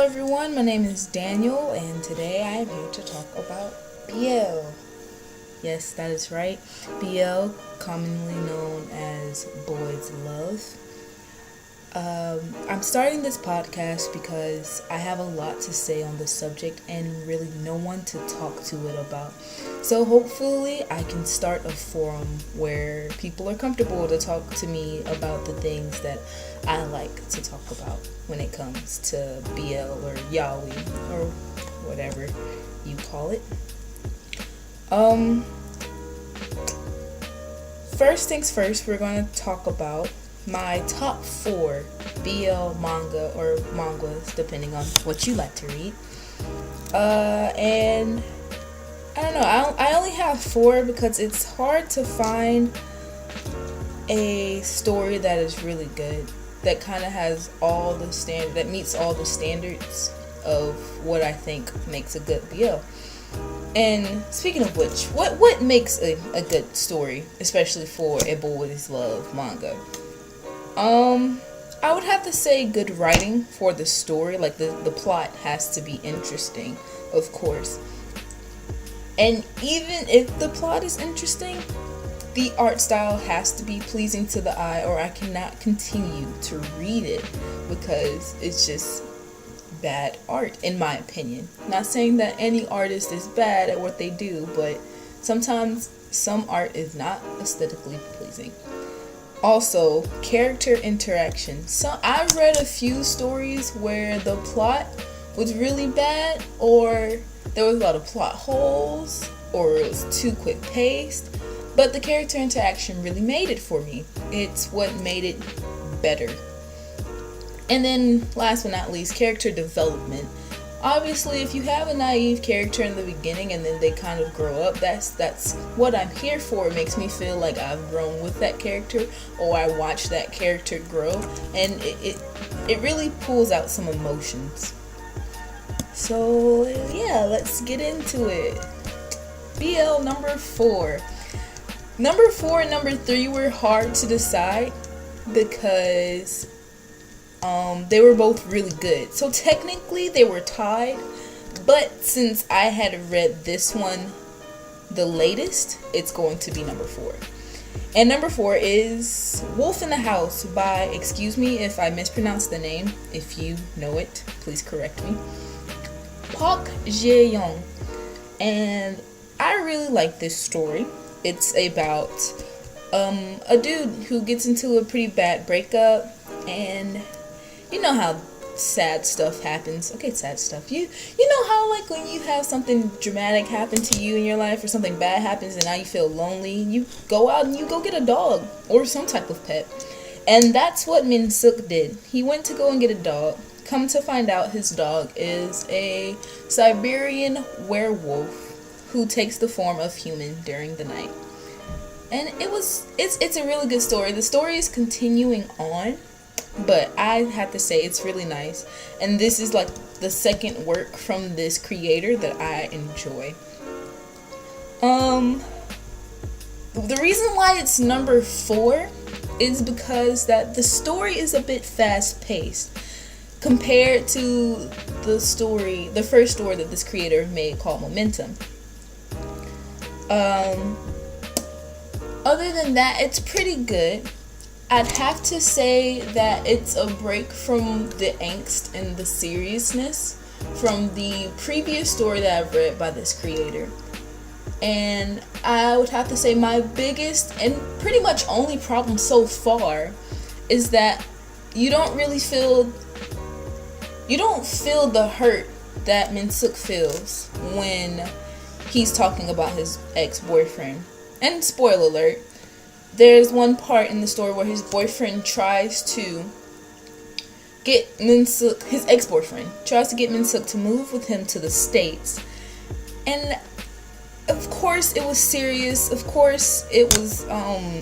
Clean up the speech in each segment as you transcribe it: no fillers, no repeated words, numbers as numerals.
everyone, my name is Daniel, and today I am here to talk about BL. Yes, that is right. BL, commonly known as Boys Love. I'm starting this podcast because I have a lot to say on the subject and really no one to talk to it about. So hopefully I can start a forum where people are comfortable to talk to me about the things that I like to talk about when it comes to BL or yaoi or whatever you call it. First things first, we're going to talk about my top 4 BL manga or mangas, depending on what you like to read. And I don't know, I only have 4 because it's hard to find a story that is really good, that kind of has all the that meets all the standards of what I think makes a good BL. And speaking of which, what makes a good story, especially for a boys love manga? I would have to say good writing for the story. Like the plot has to be interesting, of course. And even if the plot is interesting, the art style has to be pleasing to the eye, or I cannot continue to read it because it's just bad art, in my opinion. Not saying that any artist is bad at what they do, but sometimes some art is not aesthetically pleasing. Also, character interaction. So I read a few stories where the plot was really bad, or there was a lot of plot holes, or it was too quick paced, but the character interaction really made it for me. It's what made it better. And then last but not least, character development. Obviously, if you have a naive character in the beginning and then they kind of grow up, that's what I'm here for. It makes me feel like I've grown with that character, or I watch that character grow, and it really pulls out some emotions. So yeah, let's get into it. BL number 4. Number 4 and number 3 were hard to decide because they were both really good. So technically they were tied, but since I had read this one the latest, it's going to be number 4. And number 4 is Wolf in the House by, excuse me if I mispronounce the name, if you know it, please correct me, Park Jiyeon. And I really like this story. It's about a dude who gets into a pretty bad breakup, and you know how sad stuff happens. Okay, sad stuff. You know how, like, when you have something dramatic happen to you in your life, or something bad happens and now you feel lonely, you go out and you go get a dog or some type of pet. And that's what Min Suk did. He went to go and get a dog. Come to find out, his dog is a Siberian werewolf who takes the form of human during the night. And it's a really good story. The story is continuing on, but I have to say it's really nice. And this is like the second work from this creator that I enjoy. The reason why it's number 4 is because that the story is a bit fast paced compared to the first story that this creator made called Momentum. Other than that, it's pretty good. I'd have to say that it's a break from the angst and the seriousness from the previous story that I've read by this creator. And I would have to say my biggest and pretty much only problem so far is that you don't feel the hurt that Min Suk feels when he's talking about his ex-boyfriend. And spoiler alert, there's one part in the story where his boyfriend tries to get Min Suk, his ex-boyfriend, tries to get Min Suk to move with him to the States. And of course it was serious, of course it was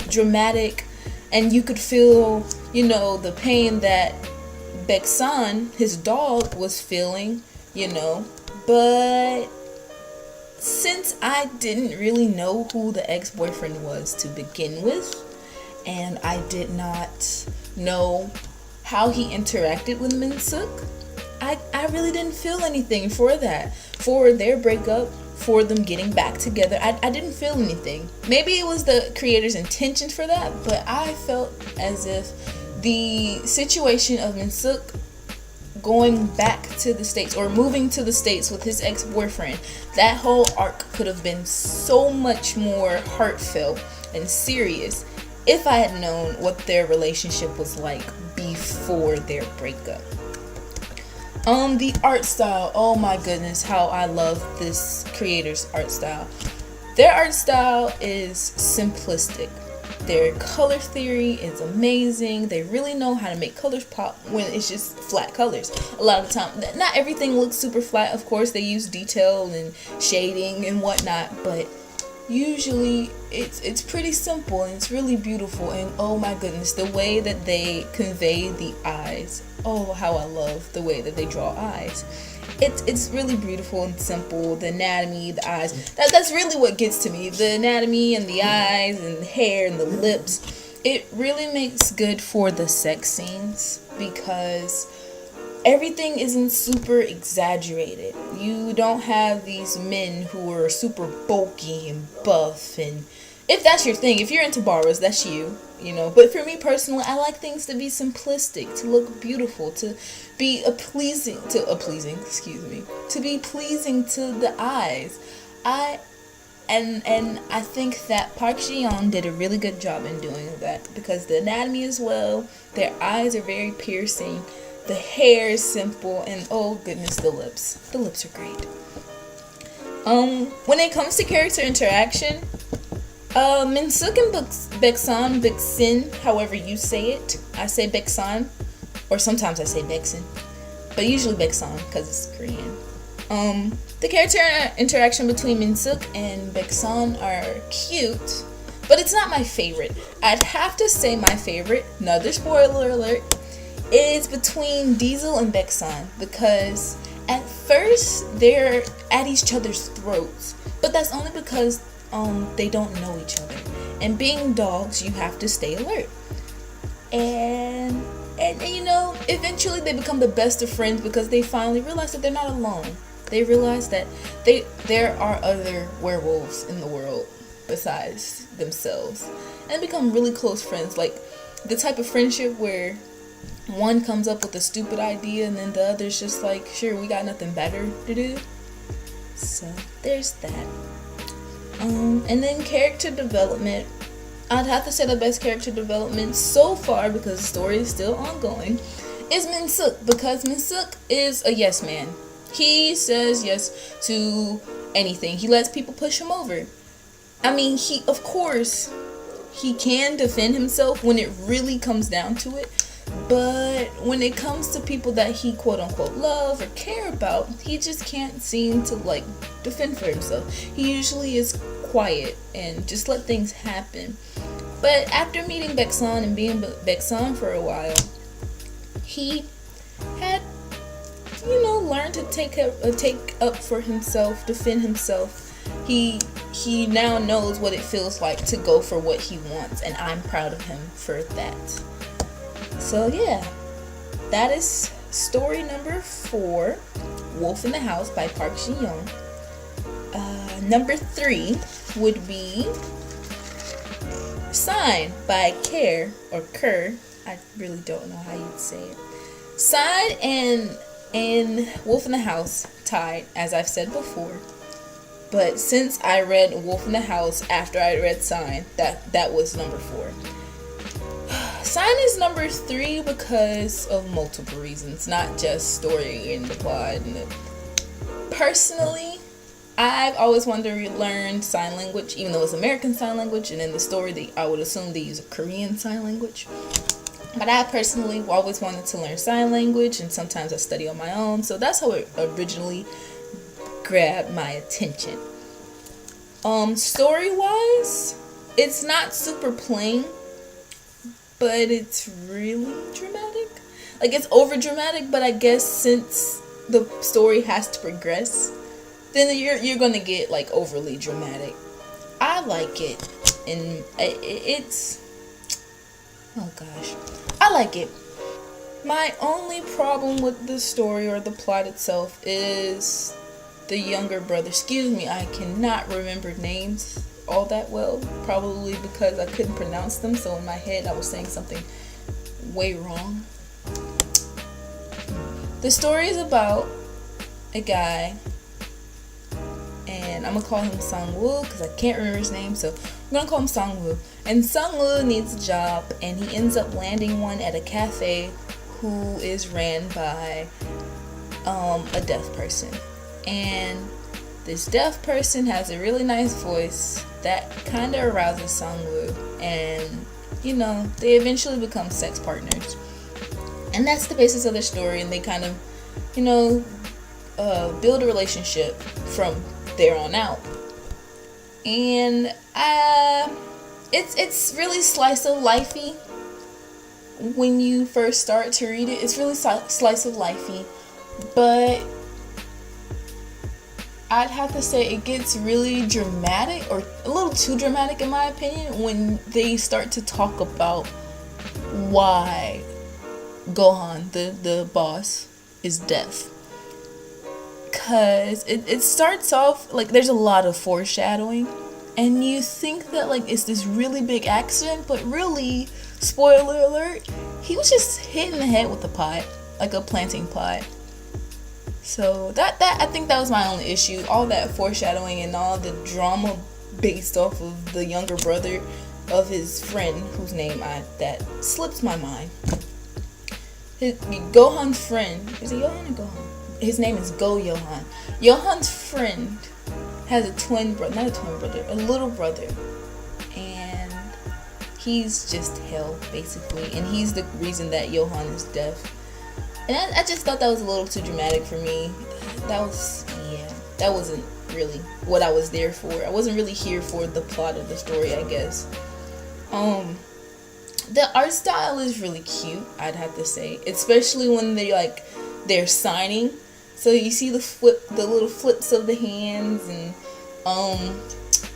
dramatic, and you could feel, the pain that Baeksan, his dog, was feeling, but since I didn't really know who the ex-boyfriend was to begin with, and I did not know how he interacted with Min Suk, I really didn't feel anything for that, for their breakup, for them getting back together. I didn't feel anything. Maybe it was the creator's intention for that, but I felt as if the situation of Minsuk going back to the States or moving to the States with his ex-boyfriend, that whole arc could have been so much more heartfelt and serious if I had known what their relationship was like before their breakup. The art style, oh my goodness, how I love this creator's art style. Their art style is simplistic. Their color theory is amazing. They really know how to make colors pop when it's just flat colors. A lot of the time, not everything looks super flat. Of course, they use detail and shading and whatnot, but usually it's pretty simple and it's really beautiful. And oh my goodness, the way that they convey the eyes. Oh, how I love the way that they draw eyes. It's really beautiful and simple. The anatomy, the eyes, that's really what gets to me. The anatomy and the eyes and the hair and the lips. It really makes good for the sex scenes because everything isn't super exaggerated. You don't have these men who are super bulky and buff, and if that's your thing, if you're into borrows, that's you know. But for me personally, I like things to be simplistic, to look beautiful, to be pleasing to be pleasing to the eyes. I think that Park Ji-yeon did a really good job in doing that because the anatomy as well, their eyes are very piercing, the hair is simple, and oh goodness, the lips are great. When it comes to character interaction, Minsuk and Baeksan, however you say it. I say Baeksan, or sometimes I say Baeksan, but usually Baeksan because it's Korean. The character interaction between Minsuk and Baeksan are cute, but it's not my favorite. I'd have to say my favorite, another spoiler alert, is between Diesel and Baeksan because at first they're at each other's throats, but that's only because they don't know each other, and being dogs, you have to stay alert. And you know, eventually they become the best of friends because they finally realize that they're not alone. They realize that there are other werewolves in the world besides themselves, and become really close friends. Like the type of friendship where one comes up with a stupid idea and then the other's just like, sure, we got nothing better to do. So there's that. And then character development. I'd have to say the best character development so far, because the story is still ongoing, is Minsuk, because Minsuk is a yes man. He says yes to anything. He lets people push him over. I mean, of course, he can defend himself when it really comes down to it. But when it comes to people that he quote unquote love or care about, he just can't seem to like defend for himself. He usually is quiet and just let things happen. But after meeting Baeksan and being Baeksan for a while, he had, learned to take up for himself, defend himself. He now knows what it feels like to go for what he wants, and I'm proud of him for that. So yeah, that is story number 4, Wolf in the House by Park Ji-yeon. Number 3 would be Sign by Kerr, or Kerr. I really don't know how you'd say it. Sign and Wolf in the House tied, as I've said before. But since I read Wolf in the House after I read Sign, that was number 4. Sign is number 3 because of multiple reasons, not just story and the plot. Personally, I've always wanted to learn sign language, even though it's American sign language, and in the story I would assume they use a Korean sign language. But I personally always wanted to learn sign language, and sometimes I study on my own, so that's how it originally grabbed my attention. Story-wise, it's not super plain, but it's really dramatic. Like, it's over dramatic, but I guess since the story has to progress, then you're gonna get like overly dramatic. I like it, and it's, oh gosh, I like it. My only problem with the story or the plot itself is the younger brother. Excuse me, I cannot remember names all that well, probably because I couldn't pronounce them, so in my head I was saying something way wrong. The story is about a guy, and I'm gonna call him Sangwoo because I can't remember his name, so I'm gonna call him Sangwoo. And Sangwoo needs a job, and he ends up landing one at a cafe who is ran by a deaf person. And this deaf person has a really nice voice that kind of arouses Sangwoo, and you know, they eventually become sex partners. And that's the basis of the story, and they kind of, you know, build a relationship from there on out. And it's really slice of lifey. When you first start to read it, it's really slice of lifey, but I'd have to say it gets really dramatic, or a little too dramatic in my opinion, when they start to talk about why Gohan, the boss, is deaf. Cause it starts off like there's a lot of foreshadowing, and you think that like it's this really big accident, but really, spoiler alert, he was just hit in the head with a pot, like a planting pot. So that I think that was my only issue. All that foreshadowing and all the drama based off of the younger brother of his friend, whose name that slips my mind. His Gohan's friend, is it Johan or Gohan? His name is Johan. Johan's friend has a twin brother, not a twin brother, a little brother, and he's just hell basically, and he's the reason that Johan is deaf. And I just thought that was a little too dramatic for me. That wasn't really what I was there for. I wasn't really here for the plot of the story, I guess. The art style is really cute, I'd have to say, especially when they're signing. So you see the little flips of the hands, and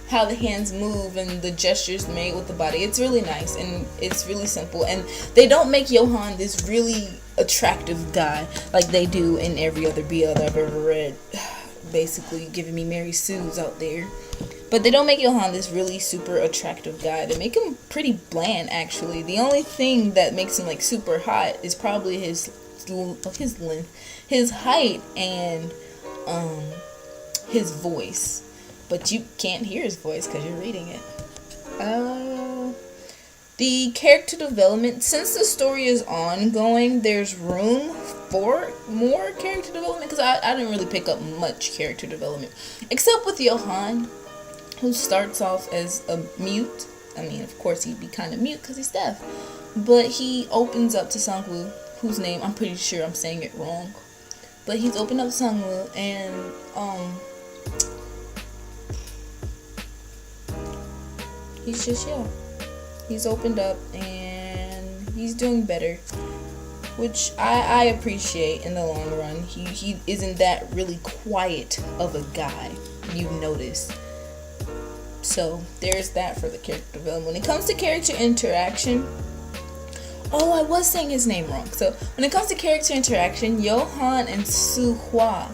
how the hands move and the gestures made with the body. It's really nice, and it's really simple. And they don't make Johan this really attractive guy like they do in every other BL that I've ever read. Basically giving me Mary Sue's out there. But they don't make Johan this really super attractive guy. They make him pretty bland, actually. The only thing that makes him like super hot is probably his length, his height, and his voice. But you can't hear his voice because you're reading it. The character development, since the story is ongoing, there's room for more character development, because I didn't really pick up much character development, except with Johan, who starts off as a mute. I mean, of course, he'd be kind of mute because he's deaf, but he opens up to Sangwoo, whose name I'm pretty sure I'm saying it wrong, but he's opened up to Sangwoo, and he's just, he's opened up and he's doing better, which I appreciate in the long run. He isn't that really quiet of a guy, you've noticed. So there's that for the character development. When it comes to character interaction, I was saying his name wrong. So when it comes to character interaction, Johan and Suhwa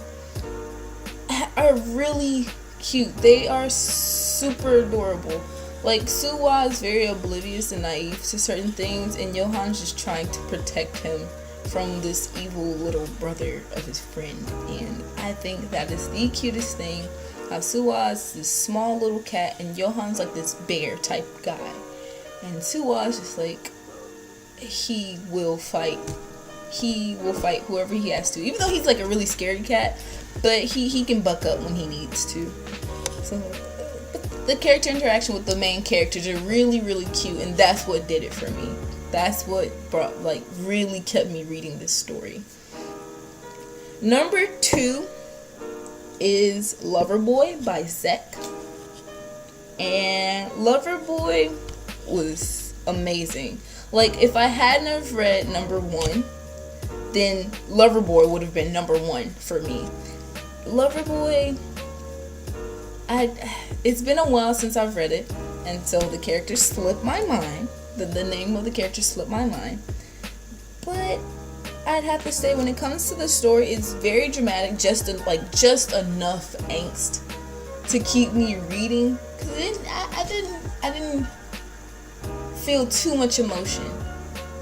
are really cute. They are super adorable. Like, Suhwa is very oblivious and naive to certain things, and Johan's just trying to protect him from this evil little brother of his friend. And I think that is the cutest thing. How Suhwa is this small little cat, and Johan's like this bear type guy. And Suhwa is just like, he will fight whoever he has to. Even though he's like a really scary cat, but he can buck up when he needs to. So the character interaction with the main characters are really, really cute, and that's what did it for me. That's what really kept me reading this story. Number 2 is Loverboy by Zek. And Loverboy was amazing. Like, if I hadn't have read number 1, then Loverboy would have been number 1 for me. Loverboy, it's been a while since I've read it, and so the character slipped my mind. The name of the character slipped my mind. But I'd have to say when it comes to the story, it's very dramatic, just enough angst to keep me reading. Cause I didn't feel too much emotion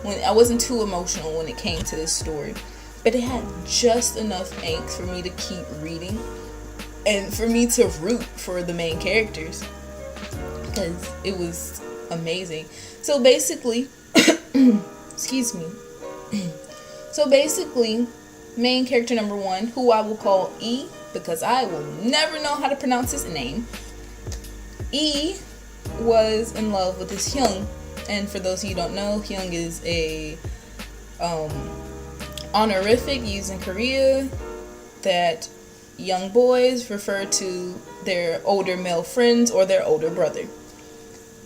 when I wasn't too emotional when it came to this story, but it had just enough angst for me to keep reading and for me to root for the main characters because it was amazing. So basically, excuse me. So basically, main character number 1, who I will call E, because I will never know how to pronounce his name. E was in love with this Hyung, and for those of you who don't know, Hyung is a honorific used in Korea that young boys refer to their older male friends or their older brother.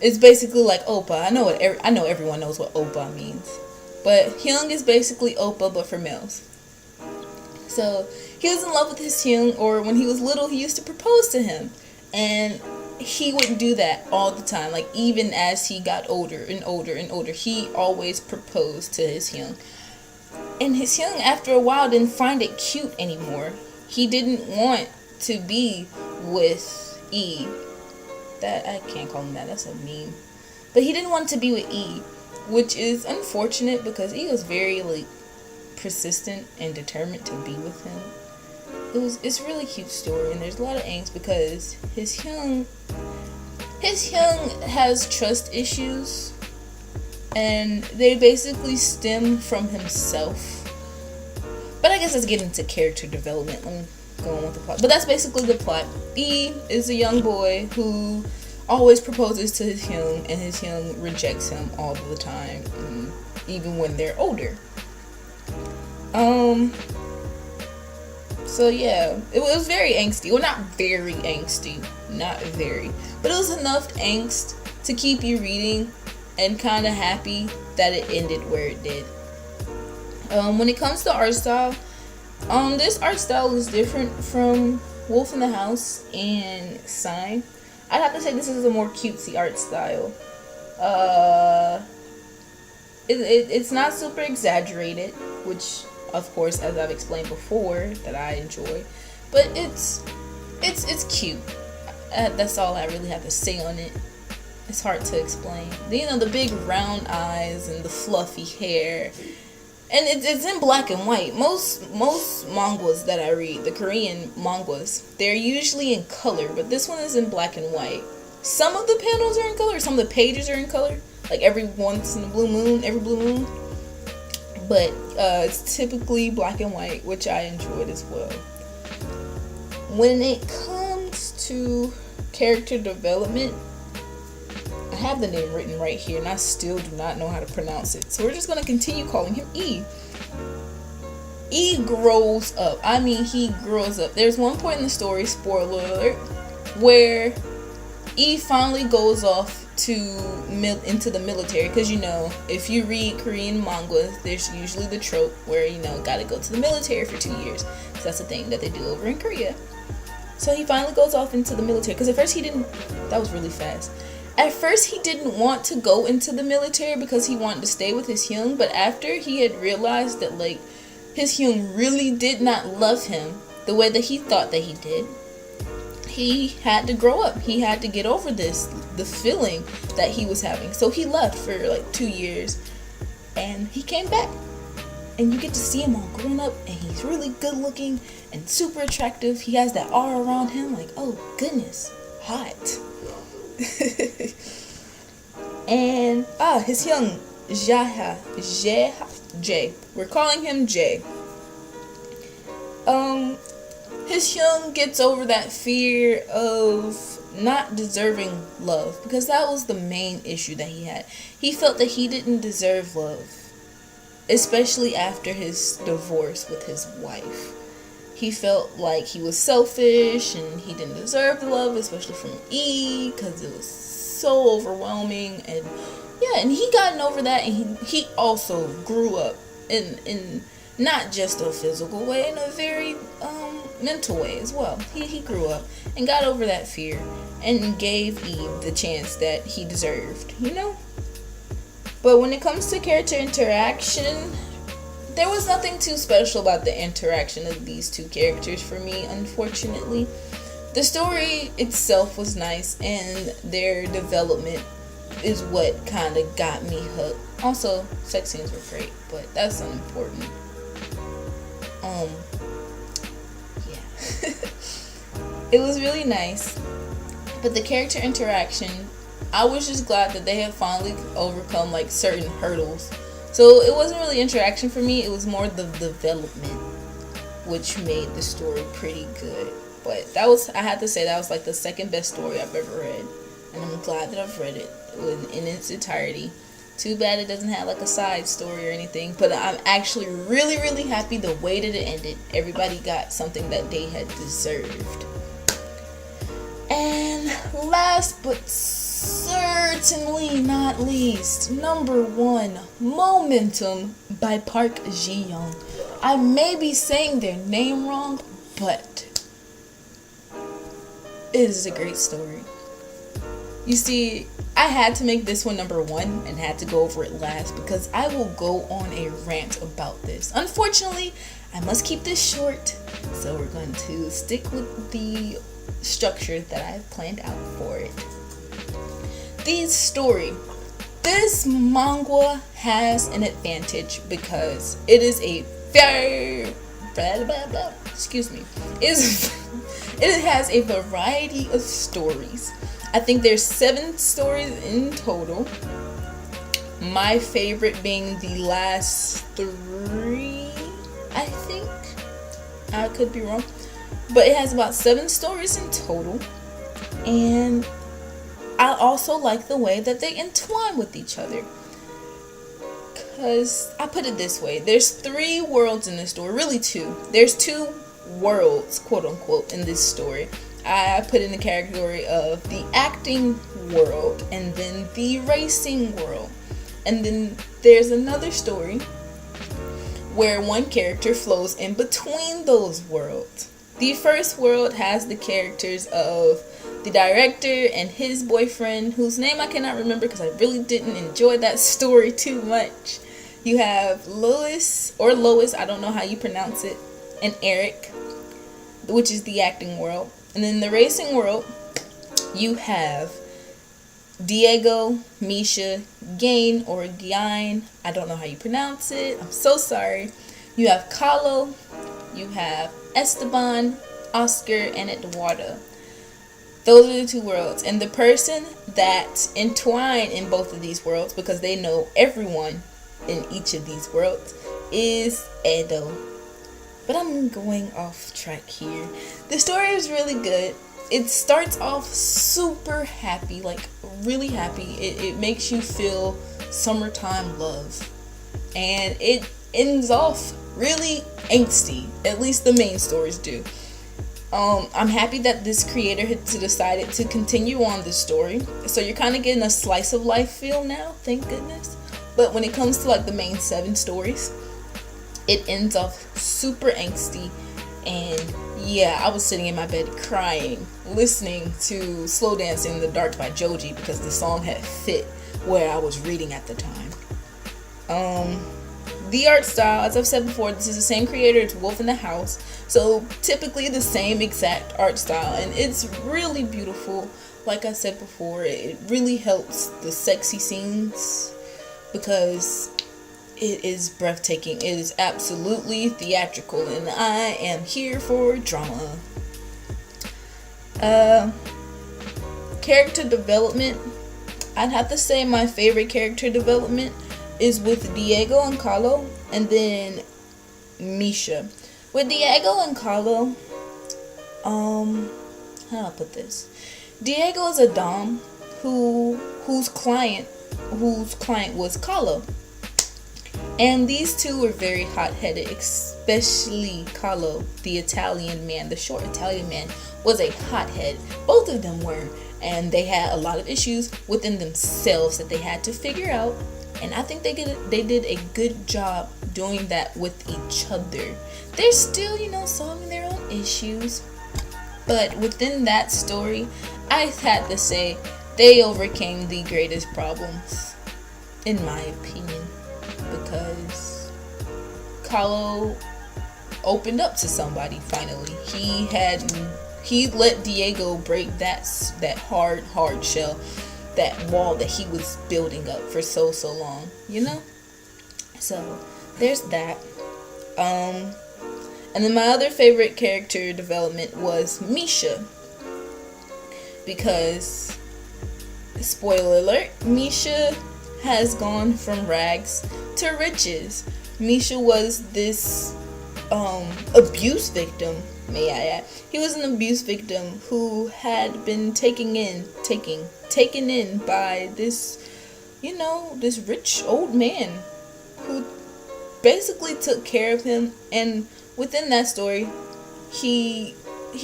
It's basically like Oppa. I know everyone knows what Oppa means. But Hyung is basically Oppa, but for males. So he was in love with his Hyung, or when he was little, he used to propose to him. And he would do that all the time. Like, even as he got older and older and older, he always proposed to his Hyung. And his Hyung, after a while, didn't find it cute anymore. He didn't want to be with E. That, I can't call him that. That's a meme. But he didn't want to be with E, which is unfortunate because E was very persistent and determined to be with him. It's a really cute story, and there's a lot of angst because his Hyung has trust issues, and they basically stem from himself. But I guess let's get into character development. Let me go on with the plot. But that's basically the plot. E is a young boy who always proposes to his Hyung, and his Hyung rejects him all the time, even when they're older. So yeah, it was very angsty. Well, not very angsty, not very, but it was enough angst to keep you reading and kind of happy that it ended where it did. When it comes to art style, this art style is different from Wolf in the House and Sign. I'd have to say this is a more cutesy art style. It's not super exaggerated, which, of course, as I've explained before, that I enjoy. But it's cute. That's all I really have to say on it. It's hard to explain. The big round eyes and the fluffy hair. And it's in black and white. Most mangas that I read, the Korean mangas, they're usually in color, but this one is in black and white. Some of the panels are in color, some of the pages are in color, like every once in a blue moon, but it's typically black and white, which I enjoyed as well. When it comes to character development, I have the name written right here, and I still do not know how to pronounce it. So we're just going to continue calling him E. E grows up. He grows up. There's one point in the story, spoiler alert, where E finally goes off into the military. Because, if you read Korean manga, there's usually the trope where, gotta go to the military for 2 years. Because that's a thing that they do over in Korea. So he finally goes off into the military. Because at first that was really fast. At first, he didn't want to go into the military because he wanted to stay with his Hyung, but after he had realized that, his Hyung really did not love him the way that he thought that he did, he had to grow up. He had to get over the feeling that he was having. So he left for, 2 years, and he came back. And you get to see him all grown up, and he's really good looking and super attractive. He has that aura around him, oh, goodness, hot. And his Hyung, Jay. We're calling him Jay. His Hyung gets over that fear of not deserving love, because that was the main issue that he had. He felt that he didn't deserve love, especially after his divorce with his wife. He felt like he was selfish and he didn't deserve the love, especially from E, because it was so overwhelming. And he gotten over that, and he also grew up in not just a physical way, in a very mental way as well. He grew up and got over that fear and gave Eve the chance that he deserved, But when it comes to character interaction, there was nothing too special about the interaction of these two characters for me, unfortunately. The story itself was nice, and their development is what kind of got me hooked. Also, sex scenes were great, but that's unimportant. Yeah. It was really nice, but the character interaction, I was just glad that they had finally overcome like certain hurdles. So it wasn't really interaction for me, it was more the development, which made the story pretty good. But that was, I had to say, that was like the second best story I've ever read, and I'm glad that I've read it in its entirety. Too bad it doesn't have like a side story or anything, but I'm actually really, really happy the way that it ended. Everybody got something that they had deserved. And last but certainly not least, number 1, Momentum by Park Jiyeon. I may be saying their name wrong, but it is a great story. You see, I had to make this one number 1 and had to go over it last because I will go on a rant about this. Unfortunately, I must keep this short, so we're going to stick with the structure that I've planned out for it. This manga has an advantage because it is a very it has a variety of stories. I think there's 7 stories in total. My favorite being the last 3, I think. I could be wrong. But it has about 7 stories in total. And I also like the way that they entwine with each other. Because, I put it this way. There's 3 worlds in this story. Really 2. There's 2 worlds, quote unquote, in this story. I put in the category of the acting world and then the racing world. And then there's another story where one character flows in between those worlds. The first world has the characters of the director and his boyfriend, whose name I cannot remember because I really didn't enjoy that story too much. You have Lois, I don't know how you pronounce it, and Eric, which is the acting world. And in the racing world, you have Diego, Misha, Gain, or Gyan. I don't know how you pronounce it. I'm so sorry. You have Kahlo. You have Esteban, Oscar, and Eduardo. Those are the 2 worlds. And the person that entwine in both of these worlds, because they know everyone in each of these worlds, is Edo. But I'm going off track here. The story is really good. It starts off super happy, like really happy. It makes you feel summertime love. And it ends off really angsty. At least the main stories do. I'm happy that this creator had decided to continue on this story. So you're kind of getting a slice of life feel now, thank goodness. But when it comes to like the main 7 stories, it ends off super angsty, and yeah, I was sitting in my bed crying, listening to Slow Dancing in the Dark by Joji because the song had fit where I was reading at the time. The art style, as I've said before, this is the same creator as Wolf in the House, so typically the same exact art style, and it's really beautiful. Like I said before, it really helps the sexy scenes because it is breathtaking. It is absolutely theatrical, and I am here for drama. Character development. I'd have to say my favorite character development is with Diego and Kahlo, and then Misha. With Diego and Kahlo, how do I put this? Diego is a dom whose client was Kahlo. And these 2 were very hot-headed, especially Kahlo, the Italian man, the short Italian man, was a hothead. Both of them were, and they had a lot of issues within themselves that they had to figure out. And I think they did a good job doing that with each other. They're still, solving their own issues, but within that story, I had to say they overcame the greatest problems, in my opinion. Because Kahlo opened up to somebody finally. He let Diego break that hard shell, that wall that he was building up for so long, you know? So there's that. And then my other favorite character development was Misha, because, spoiler alert, Misha has gone from rags to riches. Misha was this abuse victim, may I add. He was an abuse victim who had been taken in by this, this rich old man who basically took care of him. And within that story, he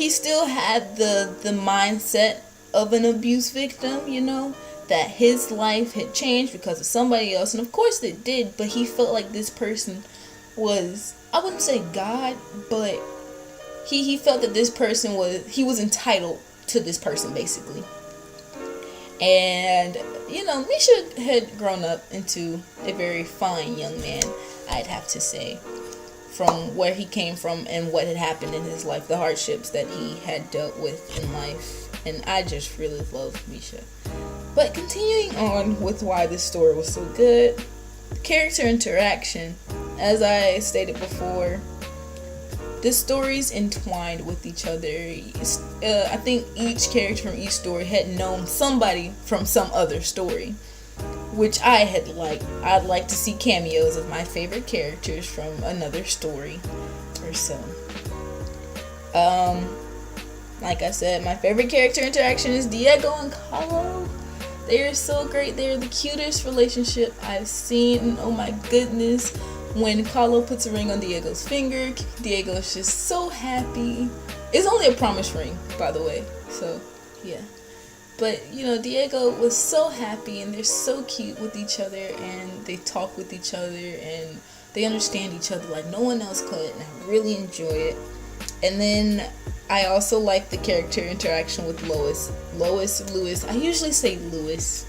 still had the mindset of an abuse victim, that his life had changed because of somebody else, and of course it did, but he felt like this person was, I wouldn't say God, but he felt that this person was entitled to this person, basically. And Misha had grown up into a very fine young man, I'd have to say, from where he came from and what had happened in his life, the hardships that he had dealt with in life. And I just really love Misha. But continuing on with why this story was so good, character interaction. As I stated before, the stories entwined with each other. I think each character from each story had known somebody from some other story, which I had liked. I'd like to see cameos of my favorite characters from another story or so. Like I said, my favorite character interaction is Diego and Kahlo. They are so great. They're the cutest relationship I've seen. Oh my goodness. When Kahlo puts a ring on Diego's finger, Diego is just so happy. It's only a promise ring, by the way. So, yeah. But, Diego was so happy, and they're so cute with each other, and they talk with each other, and they understand each other like no one else could, and I really enjoy it. And then I also like the character interaction with Lewis. I usually say Lewis.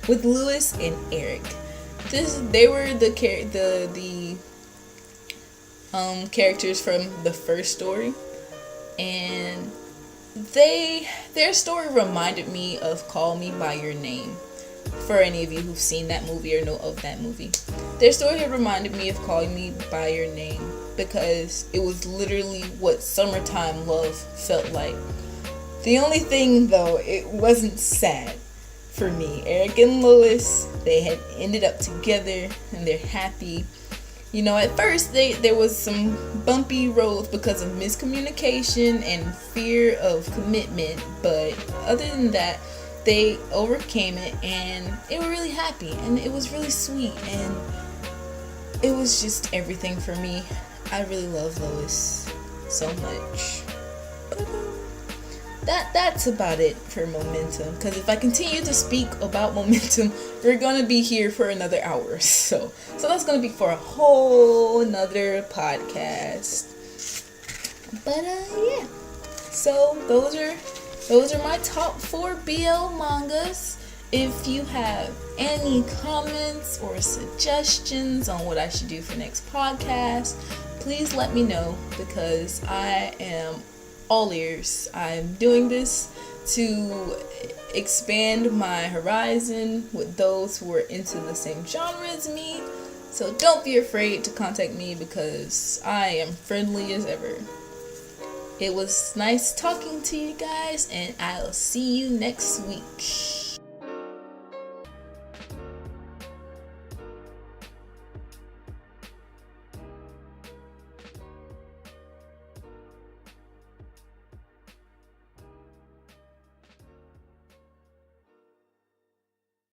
With Lewis and Eric. They were the characters from the first story, and their story reminded me of Call Me by Your Name. For any of you who've seen that movie or know of that movie, their story had reminded me of Calling Me by Your Name, because it was literally what summertime love felt like. The only thing, though, it wasn't sad for me. Eric and Lewis, they had ended up together and they're happy. At first there was some bumpy roads because of miscommunication and fear of commitment, but other than that, they overcame it and they were really happy, and it was really sweet, and it was just everything for me. I really love Lois so much. That's about it for Momentum, because if I continue to speak about Momentum, we're gonna be here for another hour. So that's gonna be for a whole nother podcast. But yeah. So those are my top 4 BL mangas. If you have any comments or suggestions on what I should do for next podcast, please let me know, because I am all ears. I'm doing this to expand my horizon with those who are into the same genre as me. So don't be afraid to contact me, because I am friendly as ever. It was nice talking to you guys, and I'll see you next week.